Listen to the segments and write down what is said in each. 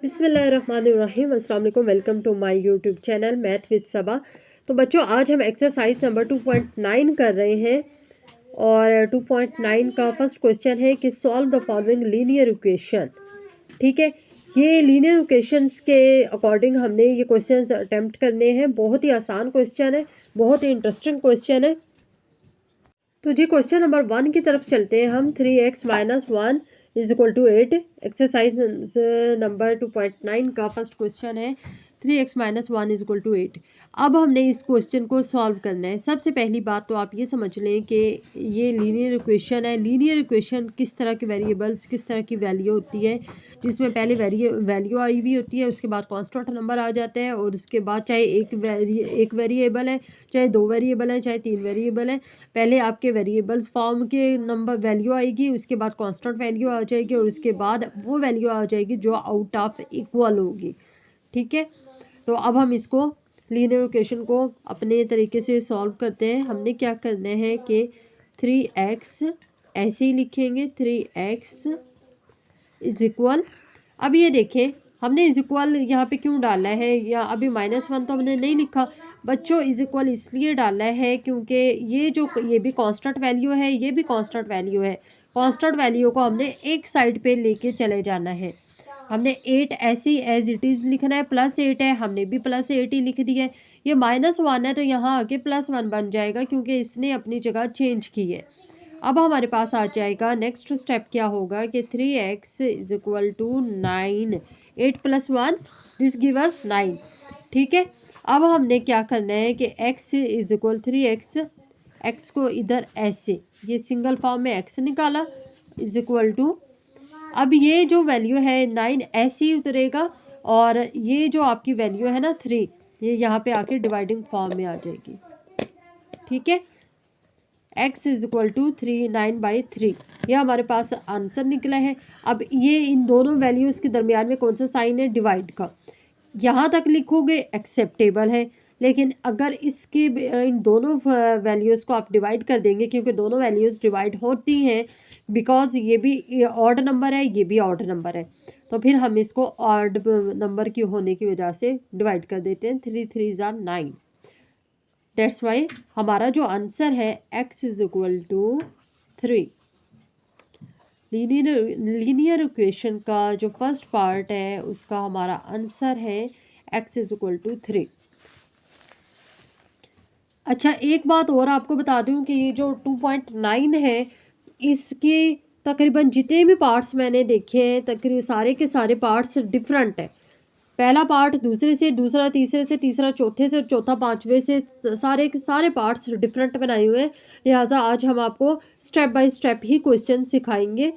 बिस्मिल्लाहिर्रहमानिर्रहीम। अस्सलाम वालेकुम। Welcome to my YouTube channel math with Saba. तो बच्चों, आज हम एक्सरसाइज नंबर 2.9 कर रहे हैं और 2.9 का फर्स्ट क्वेश्चन है कि solve the following linear equation. ठीक है, ये लीनियर इक्वेशंस के अकॉर्डिंग हमने ये क्वेश्चंस अटेम्प्ट करने हैं। बहुत ही आसान क्वेश्चन है, बहुत ही इंटरेस्टिंग क्वेश्चन है। तो जी क्वेश्चन नंबर 1 की तरफ चलते हैं हम। 3x minus 1 is equal to 8। Exercise number 2.9 का फर्स्ट क्वेश्चन है 3x minus 1 is equal to 8। अब हमने इस क्वेश्चन को सॉल्व करना है। सबसे पहली बात तो आप ये समझ लें कि ये लीनियर इक्वेशन है। लीनियर इक्वेशन किस तरह के वेरिएबल्स, किस तरह की वैल्यू होती है, जिसमें पहले वैल्यू आई हुई होती है, उसके बाद कांस्टेंट नंबर आ जाते हैं और उसके बाद चाहे एक वेरिएबल है, चाहे दो वेरिएबल है, चाहे तीन वेरिएबल है, पहले आपके वेरिएबल्स फॉर्म के नंबर वैल्यू आएगी, उसके बाद कांस्टेंट वैल्यू आ जाएगी और उसके बाद वो वैल्यू आ जाएगी जो आउट ऑफ इक्वल होगी। ठीक है, तो अब हम इसको लीनियर इक्वेशन को अपने तरीके से सॉल्व करते हैं। हमने क्या करना है कि 3x ऐसे ही लिखेंगे, 3x इज इक्वल। अब ये देखें, हमने इज इक्वल यहाँ पे क्यों डाला है, या अभी -1 तो हमने नहीं लिखा बच्चों। इज इक्वल इसलिए डाला है क्योंकि ये भी कांस्टेंट वैल्यू है, ये भी कांस्टेंट वैल्यू है। कांस्टेंट वैल्यू को हमने एक साइड पे लेके चले जाना है। हमने 8 ऐसे ही एज इट इज़ लिखना है। +8 है, हमने भी +8 ही लिख दिया है। ये -1 है तो यहाँ आके +1 बन जाएगा क्योंकि इसने अपनी जगह चेंज की है। अब हमारे पास आ जाएगा नेक्स्ट स्टेप क्या होगा कि 3x is equal to 9। 8 + 1 this give us 9। ठीक है, अब हमने क्या करना है कि x is equal 3x, x को इधर ऐसे ये सिंगल फॉर्म में x निकाला इज इक्वल टू। अब ये जो वैल्यू है 9 ऐसे ही उतरेगा और ये जो आपकी वैल्यू है ना 3, ये यहाँ पे आके डिवाइडिंग फॉर्म में आ जाएगी। ठीक है, x इज इक्वल टू 9/3, यह हमारे पास आंसर निकला है। अब ये इन दोनों वैल्यूज़ के दरमियान में कौन सा साइन है, डिवाइड का। यहाँ तक लिखोगे एक्सेप्टेबल है, लेकिन अगर इसके इन दोनों वैल्यूज़ को आप डिवाइड कर देंगे, क्योंकि दोनों वैल्यूज़ डिवाइड होती हैं बिकॉज ये भी ऑड नंबर है, ये भी ऑड नंबर है, तो फिर हम इसको ऑड नंबर की होने की वजह से डिवाइड कर देते हैं। 3 3 = 9। डेट्स वाई हमारा जो आंसर है x is equal to 3। Linear equation का जो फर्स्ट पार्ट है उसका हमारा आंसर है x इज इक्वल टू 3। अच्छा, एक बात और आपको बता दूं कि ये जो 2.9 है इसके तकरीबन जितने भी पार्ट्स मैंने देखे हैं तकरीबन सारे के सारे पार्ट्स डिफरेंट है। पहला पार्ट दूसरे से, दूसरा तीसरे से, तीसरा चौथे से, चौथा पांचवे से, सारे के सारे पार्ट्स डिफरेंट बनाए हुए हैं। लिहाजा आज हम आपको step by step he question सिखाएंगे।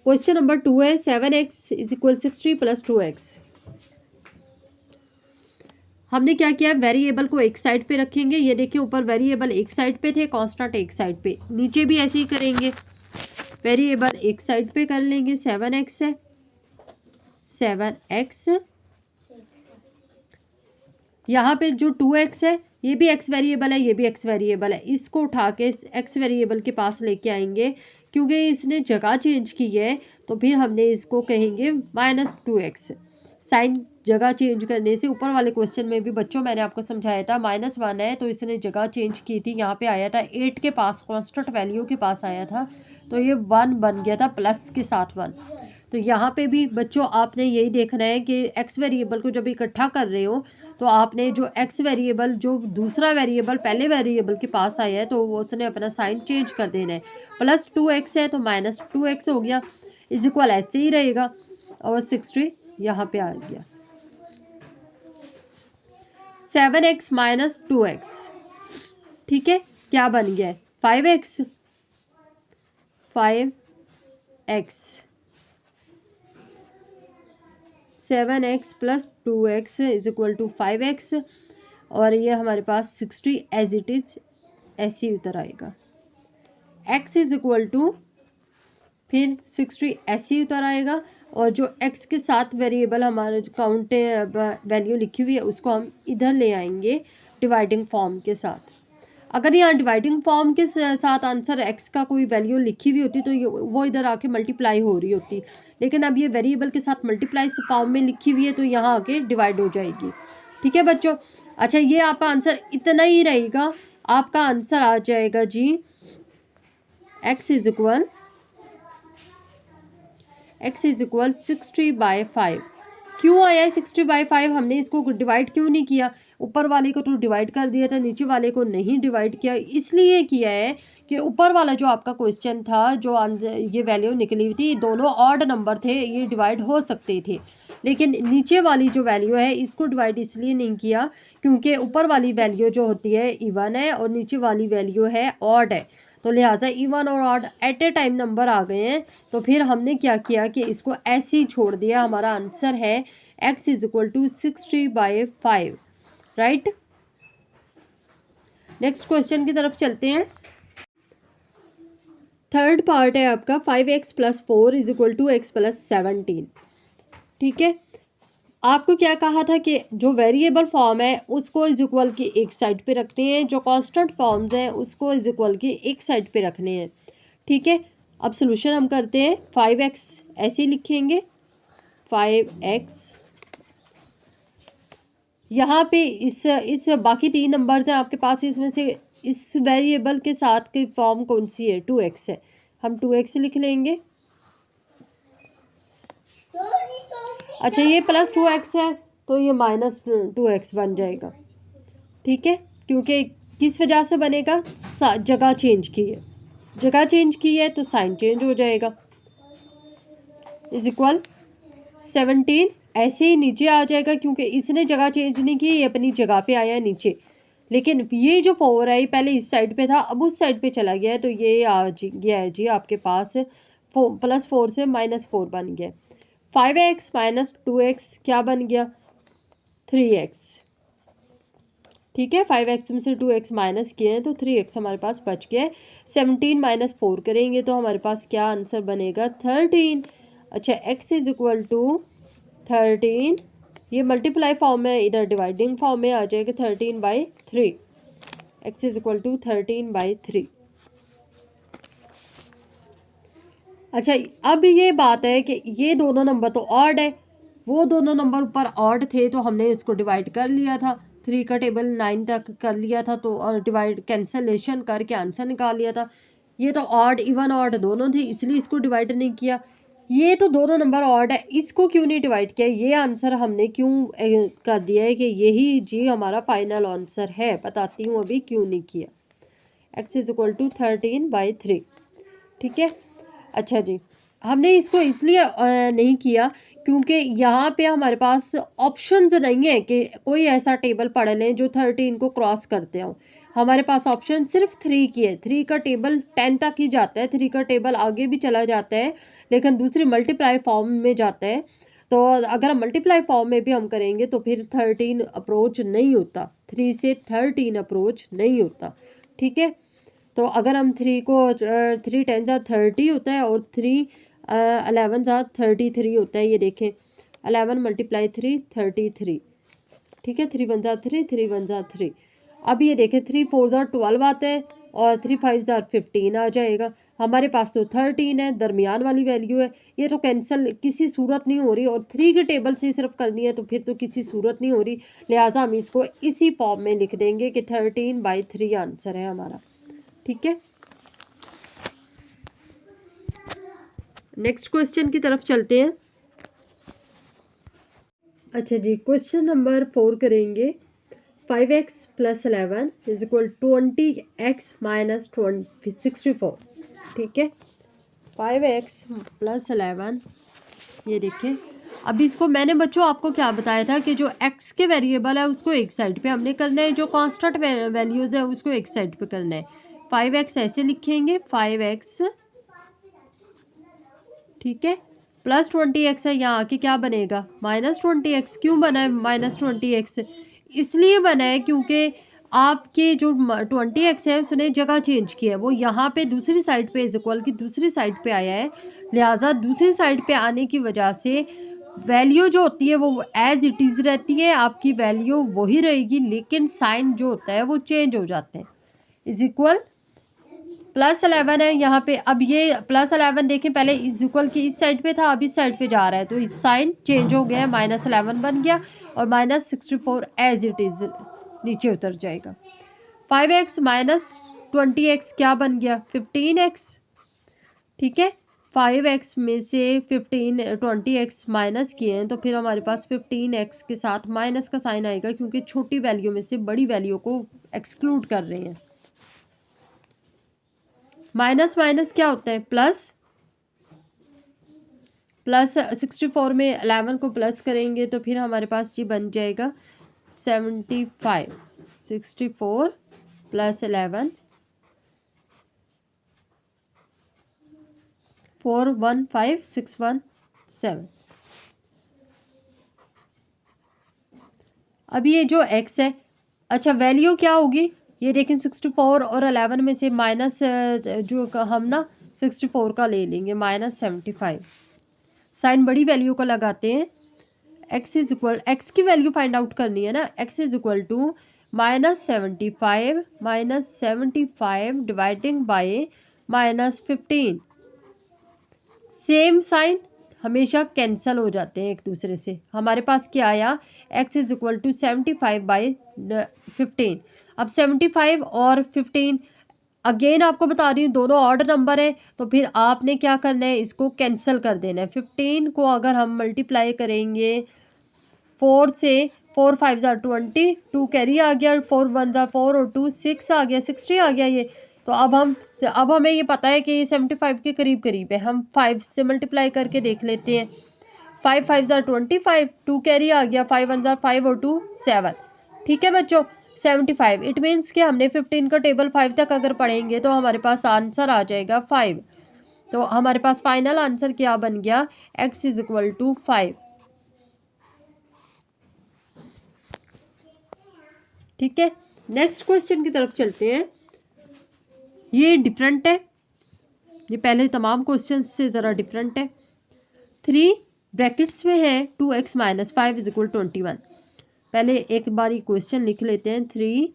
क्वेश्चन नंबर 2 है 7x इज इक्वल 60 + 2x। हमने क्या किया, वेरिएबल को एक साइड पे रखेंगे। ये देखिए, ऊपर वेरिएबल एक साइड पे थे, कांस्टेंट एक साइड पे, नीचे भी ऐसे ही करेंगे। वेरिएबल एक साइड पे कर लेंगे, 7x है, 7x। यहाँ पे जो 2x है ये भी x वेरिएबल है, ये भी x वेरिएबल है। इसको उठा के x वेरिएबल के पास लेके आएंगे, क्योंकि इसने जगह चेंज की है तो फिर हमने इसको कहेंगे -2x। साइन जगह चेंज करने से, ऊपर वाले क्वेश्चन में भी बच्चों मैंने आपको समझाया था -1 है तो इसने जगह चेंज की थी। यहाँ पे आया था 8 के पास, कांस्टेंट वैल्यू के पास आया था तो ये 1 बन गया था प्लस के साथ 1। तो यहाँ पे भी बच्चों आपने यही देखना है कि x वेरिएबल को जब इकट्ठा कर रहे हो तो आपने जो x वेरिएबल, जो दूसरा वेरिएबल पहले वेरिएबल के पास आया है तो वो उसने अपना साइन चेंज कर देना है। +2x है तो -2x हो गया, इज इक्वल ऐसे ही रहेगा और 60 यहाँ पे आ गया। 7x - 2x, ठीक है, क्या बन गया है 5x। 7x + 2x is equal to 5x और ये हमारे पास 60 एज इट इज ऐसे ही उतर आएगा। x इज इक्वल टू फिर 60 ऐसे ही उतर आएगा और जो x के साथ वेरिएबल हमारे काउंट वैल्यू लिखी हुई है उसको हम इधर ले आएंगे डिवाइडिंग फॉर्म के साथ। अगर यहाँ डिवाइडिंग फॉर्म के साथ आंसर x का कोई वैल्यू लिखी हुई होती तो वो इधर आके मल्टीप्लाई हो रही होती, लेकिन अब ये वेरिएबल के साथ मल्टीप्लाई फॉर्म में लिखी हुई है तो यहाँ आके डिवाइड हो जाएगी। ठीक है बच्चों। अच्छा, ये आपका आंसर इतना ही रहेगा। आपका आंसर आ जाएगा जी x इज इक्वल 60/5। क्यों आया है 60/5? हमने इसको डिवाइड क्यों नहीं किया? ऊपर वाले को तो डिवाइड कर दिया था, नीचे वाले को नहीं डिवाइड किया। इसलिए किया है कि ऊपर वाला जो आपका क्वेश्चन था, जो ये वैल्यू निकली हुई थी, दोनों ऑड नंबर थे, ये डिवाइड हो सकते थे। लेकिन नीचे वाली जो वैल्यू है इसको डिवाइड इसलिए नहीं किया क्योंकि ऊपर वाली वैल्यू जो होती है इवन है और नीचे वाली वैल्यू है ऑड है, तो लिहाजा इवन और odd at a time number आ गए हैं। तो फिर हमने क्या किया कि इसको ऐसे ही छोड़ दिया। हमारा आंसर है x is equal to 60/5, right. Next question की तरफ चलते हैं। थर्ड पार्ट है आपका 5x + 4 is equal to x + 17। ठीक है, आपको क्या कहा था कि जो वेरिएबल फॉर्म है उसको इज इक्वल की एक साइड पे रखते हैं, जो कांस्टेंट फॉर्म्स हैं उसको इज इक्वल की एक साइड पे रखने हैं। ठीक है, अब सोल्यूशन हम करते हैं। 5x ऐसे ही लिखेंगे, 5x यहाँ पे इस बाकी 3 नंबर्स हैं आपके पास, इसमें से इस वेरिएबल के साथ की फॉर्म कौन सी है? 2x है, हम 2x लिख लेंगे। अच्छा, ये +2x है तो ये -2x बन जाएगा। ठीक है, क्योंकि किस वजह से बनेगा? जगह चेंज की है, जगह चेंज की है तो साइन चेंज हो जाएगा। इज इक्वल 17 ऐसे ही नीचे आ जाएगा क्योंकि इसने जगह चेंज नहीं की, ये अपनी जगह पे आया है नीचे। लेकिन ये जो 4 है पहले इस साइड पे था, अब उस साइड पे चला गया है, तो ये आ गया है जी आपके पास +4 से -4 बन गया। 5x - 2x क्या बन गया? 3x। ठीक है, 5x में से 2x माइनस किए हैं तो 3x हमारे पास बच गया है। 17 - 4 करेंगे तो हमारे पास क्या आंसर बनेगा? 13। अच्छा, x इज इक्वल टू 13, ये मल्टीप्लाई फॉर्म में, इधर डिवाइडिंग फॉर्म में आ जाएगा 13/3। x is equal to 13/3। अच्छा, अब ये बात है कि ये दोनों नंबर तो ऑड है, वो दोनों नंबर ऊपर ऑड थे तो हमने इसको डिवाइड कर लिया था। 3 का टेबल 9 तक कर लिया था तो और डिवाइड कैंसलेशन करके आंसर निकाल लिया था। ये तो ऑड इवन ऑड दोनों थे, इसलिए इसको डिवाइड नहीं किया। ये तो दोनों नंबर ऑड है, इसको क्यों नहीं डिवाइड किया? ये आंसर हमने क्यों कर दिया है कि यही जी हमारा फाइनल आंसर है। बताती हूँ अभी क्यों नहीं किया। x is equal to 13/3। ठीक है, अच्छा जी, हमने इसको इसलिए नहीं किया क्योंकि यहाँ पे हमारे पास ऑप्शंस नहीं है कि कोई ऐसा टेबल पढ़ लें जो 13 को क्रॉस करते हो। हमारे पास ऑप्शन सिर्फ 3 की है। 3 का टेबल 10 तक ही जाता है, 3 का टेबल आगे भी चला जाता है लेकिन दूसरी मल्टीप्लाई फॉर्म में जाता है। तो अगर मल्टीप्लाई फॉर्म में भी हम करेंगे तो फिर 13 अप्रोच नहीं होता, 3 से 13 अप्रोच नहीं होता। ठीक है, तो अगर हम 3 को 3 10 30 होता है और 3 11 33 होता है। ये देखें, 11 × 3 33। ठीक है, 3 1 3 3 1 3। अब ये देखें, 3 4 12 आता है और 3 5 15 आ जाएगा। हमारे पास तो 13 है, दरमियान वाली वैल्यू है, ये तो कैंसिल किसी सूरत नहीं हो रही। और 3 के टेबल से सिर्फ करनी है तो फिर तो किसी सूरत नहीं हो रही, लिहाजा हम इसको इसी फॉर्म में लिख देंगे कि 13/3 आंसर है हमारा। ठीक है, नेक्स्ट क्वेश्चन की तरफ चलते हैं। अच्छा जी, क्वेश्चन नंबर 4 करेंगे। 5x + 11 is equal 20x - 64। ठीक है, 5x + 11, ये देखिए। अब इसको मैंने बच्चों आपको क्या बताया था कि जो x के वेरिएबल है उसको एक साइड पे हमने करना है, जो कांस्टेंट वैल्यूज़ है उसको एक साइड पे करना है। 5x ऐसे लिखेंगे, 5x, ठीक है, +20x है, यहाँ आके क्या बनेगा? -20x। क्यों बना है -20x? इसलिए बना है क्योंकि आपके जो 20x है उसने जगह चेंज की है, वो यहाँ पे दूसरी साइड पे इज इक्वल की दूसरी साइड पे आया है। लिहाजा दूसरी साइड पे आने की वजह से वैल्यू जो होती है वो एज इट इज़ रहती है, आपकी वैल्यू वही रहेगी, लेकिन साइन जो होता है वो चेंज हो जाते हैं। इज इक्वल +11 है यहाँ पे। अब ये +11 देखें, पहले इज इक्वल की इस साइड पे था, अब इस साइड पे जा रहा है, तो इस साइन चेंज हो गया है, -11 बन गया और -64 एज इट इज़ नीचे उतर जाएगा। 5x - 20x क्या बन गया? 15x। ठीक है, 5x में से 20x माइनस किए हैं, तो फिर हमारे पास 15x के साथ माइनस का साइन आएगा, क्योंकि छोटी वैल्यू में से बड़ी वैल्यू को एक्सक्लूड कर रहे हैं। माइनस माइनस क्या होता है? प्लस। 64 में 11 को प्लस करेंगे तो फिर हमारे पास ये बन जाएगा 75। 64 + 11 415617। अब ये जो x है, अच्छा वैल्यू क्या होगी ये देखें, 64 और 11 में से माइनस जो हम ना 64 का ले लेंगे, -75। साइन बड़ी वैल्यू को लगाते हैं। x इज इक्वल, x की वैल्यू फाइंड आउट करनी है ना, x is equal to -75 dividing by -15। Same sign हमेशा कैंसल हो जाते हैं एक दूसरे से। हमारे पास क्या आया? x is equal to 75/15। अब 75 और 15 अगेन आपको बता रही हूँ दोनों ऑड नंबर है, तो फिर आपने क्या करना है, इसको कैंसिल कर देना है। 15 को अगर हम मल्टीप्लाई करेंगे 4 से, 4 5 ज़ा 20, 2 कैरी आ गया, 4 1 ज़ा 4 और 2 6 आ गया, 60 आ गया ये। तो अब हमें ये पता है कि ये 75 के करीब करीब है। हम 5 से मल्टीप्लाई करके देख लेते हैं। 5 5 ज़ा 25, 2 कैरी आ गया, 5 1 ज़ा 5 और 2 7। ठीक है बच्चों, 75। इट मीन्स कि हमने 15 का टेबल 5 तक अगर पढ़ेंगे तो हमारे पास आंसर आ जाएगा 5। तो हमारे पास फाइनल आंसर क्या बन गया? x is equal to 5। ठीक है, नेक्स्ट क्वेश्चन की तरफ चलते हैं। ये डिफरेंट है, ये पहले तमाम क्वेश्चन से ज़रा डिफरेंट है। 3 ब्रैकेट्स में है 2x - 5 इज इक्वल 21। पहले एक बार ये क्वेश्चन लिख लेते हैं। 3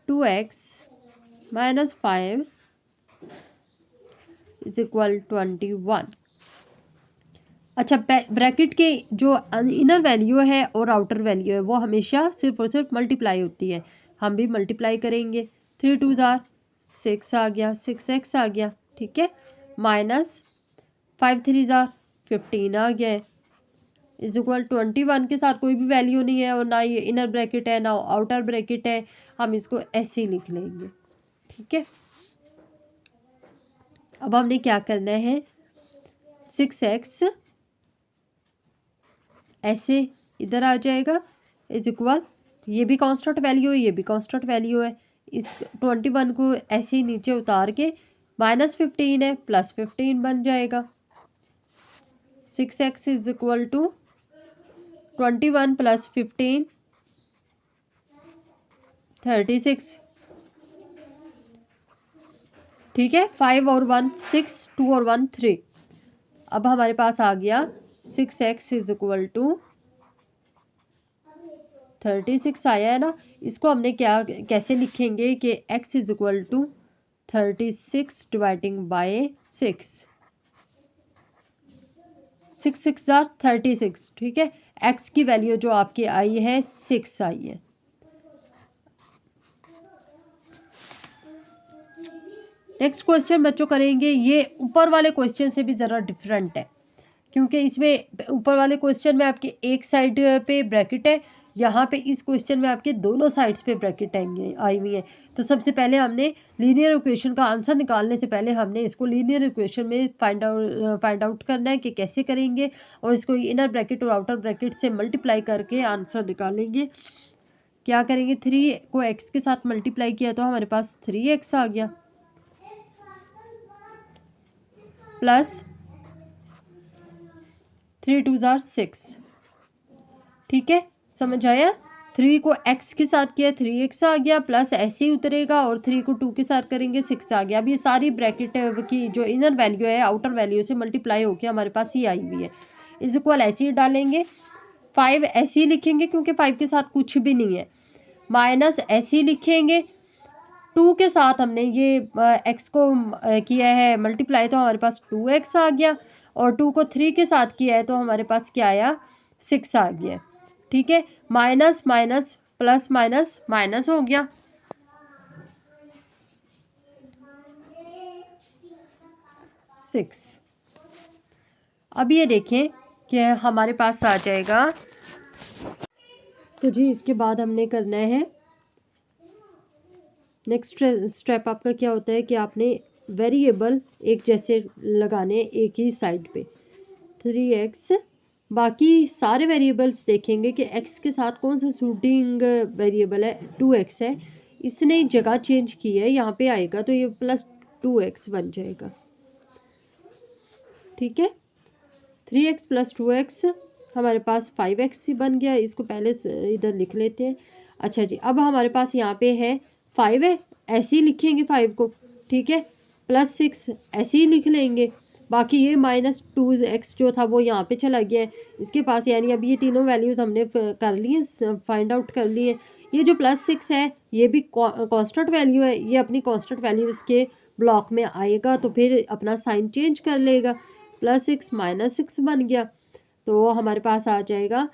2x - 5 इज इक्वल 21। अच्छा, ब्रैकेट के जो इनर वैल्यू है और आउटर वैल्यू है वो हमेशा सिर्फ और सिर्फ मल्टीप्लाई होती है। हम भी मल्टीप्लाई करेंगे। 3 2 ज़ार 6 आ गया, 6x आ गया। ठीक है, -5 3 ज़ार 15 आ गया है, इज इक्वल 21 के साथ कोई भी वैल्यू नहीं है और ना ये इनर ब्रैकेट है ना आउटर ब्रैकेट है, हम इसको ऐसे ही लिख लेंगे। ठीक है, अब हमने क्या करना है, 6x ऐसे इधर आ जाएगा, इज इक्वल, ये भी कांस्टेंट वैल्यू है, ये भी कांस्टेंट वैल्यू है। इस 21 को ऐसे ही नीचे उतार के -15 है, +15 बन जाएगा। 6x is equal to 21 + 15 36। ठीक है, 5 और 1 6, 2 और 1 3। अब हमारे पास आ गया 6x इज इक्वल टू 36 आया है ना। इसको हमने क्या कैसे लिखेंगे कि x is equal to 36 dividing by 6। 6 6 ज़ार 36। ठीक है, x की वैल्यू जो आपकी आई है 6 आई है। नेक्स्ट क्वेश्चन बच्चों करेंगे, ये ऊपर वाले क्वेश्चन से भी ज़रा डिफरेंट है, क्योंकि इसमें ऊपर वाले क्वेश्चन में आपके एक साइड पे ब्रैकेट है, यहाँ पे इस क्वेश्चन में आपके दोनों साइड्स पे ब्रैकेट आई हुई है। तो सबसे पहले हमने लीनियर इक्वेशन का आंसर निकालने से पहले हमने इसको लीनियर इक्वेशन में फाइंड आउट करना है कि कैसे करेंगे, और इसको इनर ब्रैकेट और आउटर ब्रैकेट से मल्टीप्लाई करके आंसर निकालेंगे। क्या करेंगे, 3 को x के साथ मल्टीप्लाई किया तो हमारे पास 3x आ गया, प्लस 3 2 ज़ार 6। ठीक है, समझ आया। 3 को x के साथ किया 3x आ गया, प्लस ऐसे ही उतरेगा, और 3 को 2 के साथ करेंगे 6 आ गया। अब ये सारी ब्रैकेट की जो इनर वैल्यू है आउटर वैल्यू से मल्टीप्लाई होकर हमारे पास ही आई हुई है। इज इक्वल ऐसे ही डालेंगे, 5 ऐसे ही लिखेंगे क्योंकि 5 के साथ कुछ भी नहीं है, माइनस ऐसे ही लिखेंगे, 2 के साथ हमने ये x को किया है मल्टीप्लाई, तो हमारे पास 2x आ गया, और 2 को 3 के साथ किया है तो हमारे पास क्या आया, 6 आ गया। ठीक है, minus minus plus minus minus हो गया। सिक्स। अब ये देखें कि हमारे पास आ जाएगा, तो जी इसके बाद हमने करना है नेक्स्ट स्टेप आपका क्या होता है कि आपने वेरिएबल एक जैसे लगाने एक ही साइड पे। 3x, बाकी सारे वेरिएबल्स देखेंगे कि x के साथ कौन सा सूटिंग वेरिएबल है, 2x है, इसने जगह चेंज की है, यहाँ पे आएगा तो ये प्लस 2x बन जाएगा। ठीक है, 3x प्लस 2x हमारे पास 5x ही बन गया, इसको पहले इधर लिख लेते हैं। अच्छा जी, अब हमारे पास यहाँ पे है 5 है, ऐसे ही लिखेंगे 5 को। ठीक है, प्लस 6 ऐसे ही लिख लेंगे, बाकी ये माइनस 2x जो था वो यहाँ पे चला गया है इसके पास, यानी अब ये तीनों वैल्यूज़ हमने कर लिए, फाइंड आउट कर लिए। ये जो प्लस 6 है ये भी कांस्टेंट वैल्यू है, ये अपनी कांस्टेंट वैल्यू इसके ब्लॉक में आएगा तो फिर अपना साइन चेंज कर लेगा, प्लस 6 माइनस 6 बन गया, तो हमारे पास आ जाएगा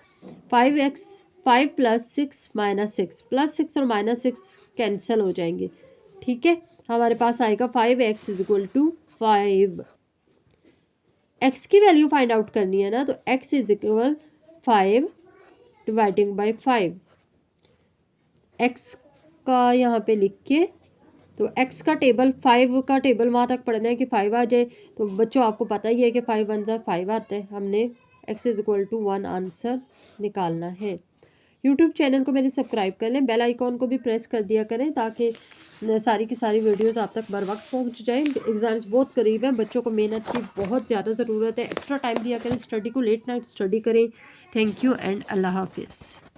5 प्लस 6 माइनस 6, प्लस 6 और माइनस 6 कैंसिल हो जाएंगे। ठीक है, हमारे पास आएगा 5x is equal to 5। x की वैल्यू फाइंड आउट करनी है ना, तो x is equal 5 dividing by 5, x का यहाँ पे लिख के, तो x का टेबल 5 का टेबल वहाँ तक पढ़ना है कि 5 आ जाए। तो बच्चों आपको पता ही है कि 5 1 ज़ा 5 आता है, हमने x is equal to 1 answer निकालना है। यूट्यूब चैनल को मेरे सब्सक्राइब कर लें, बेल आइकॉन को भी प्रेस कर दिया करें ताकि सारी की सारी वीडियोस आप तक बर वक्त पहुँच जाएँ। एग्ज़ाम्स बहुत करीब हैं, बच्चों को मेहनत की बहुत ज़्यादा ज़रूरत है, एक्स्ट्रा टाइम दिया करें, स्टडी को लेट नाइट स्टडी करें। थैंक यू एंड अल्लाह हाफिज़।